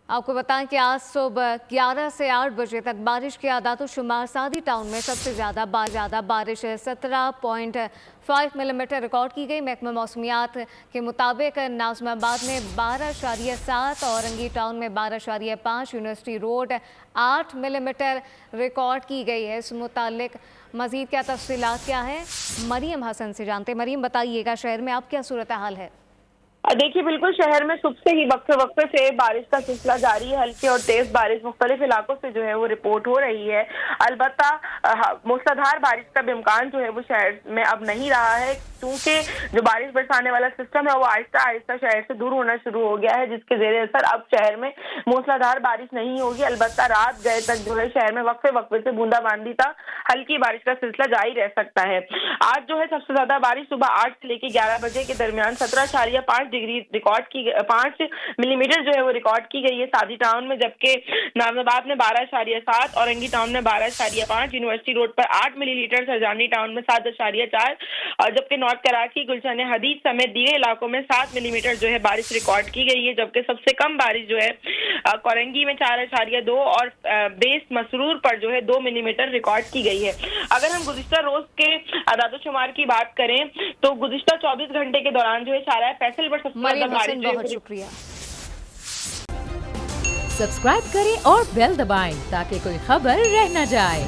आपको बताएं कि आज सुबह 11 से 8 बजे तक बारिश के आदात-ओ-शुमार सादी टाउन में सबसे ज़्यादा बारिश 17.5 मिलीमीटर रिकॉर्ड की गई। महकमा मौसमियात के मुताबिक नाज़िमाबाद में 12.7, औरंगी टाउन में 12.5, यूनिवर्सिटी रोड 8 मिलीमीटर रिकॉर्ड की गई है। इस मुतालिक मज़ीद क्या तफसीलात क्या है, मरीम हसन से जानते। मरीम, बताइएगा शहर में अब क्या सूरत हाल है? देखिए, बिल्कुल शहर में सुबह से ही वक्फे से बारिश का सिलसिला जारी है। हल्की और तेज बारिश मुख्तलिफ इलाकों से जो है वो रिपोर्ट हो रही है। अलबत्ता मूसलाधार बारिश का भी इम्कान जो है वो शहर में अब नहीं रहा है, क्योंकि जो बारिश बरसाने वाला सिस्टम है वो आहिस्ता आहिस्ता शहर से दूर होना शुरू हो गया है, जिसके जेर असर अब शहर में मूसलाधार बारिश नहीं होगी। अलबत्ता रात गए तक जो है शहर में वक्फे से बूंदाबांदी था, हल्की बारिश का सिलसिला जारी रह सकता है। आज जो है सबसे ज्यादा बारिश सुबह 8 से लेकर 11 बजे के दरमियान 17.5 डिग्री रिकॉर्ड की 5 मिलीमीटर जो है वो रिकॉर्ड की गई है सादी टाउन में, जबकि नाज़िमाबाद में 12.7, औरंगी टाउन में 12.5, यूनिवर्सिटी रोड पर 8 मिलीलीटर, सरजानी टाउन में 7.4, और जबकि नॉर्थ कराची, गुलशन हदीद समेत दीगर इलाकों में 7 मिलीमीटर जो है बारिश रिकॉर्ड की गई है। जबकि सबसे कम बारिश जो है कोरंगी में 4.2 और बेस मसरूर पर जो है 2 मिलीमीटर रिकॉर्ड की गई है। अगर हम गुज़िश्ता रोज के आदाद-ओ-शुमार की बात करें तो गुज़िश्ता 24 घंटे के दौरान जो है शारा फैसल पर सबसे ज्यादा बारिश। बहुत शुक्रिया। सब्सक्राइब करें और बेल दबाएं ताकि कोई खबर रह न जाए।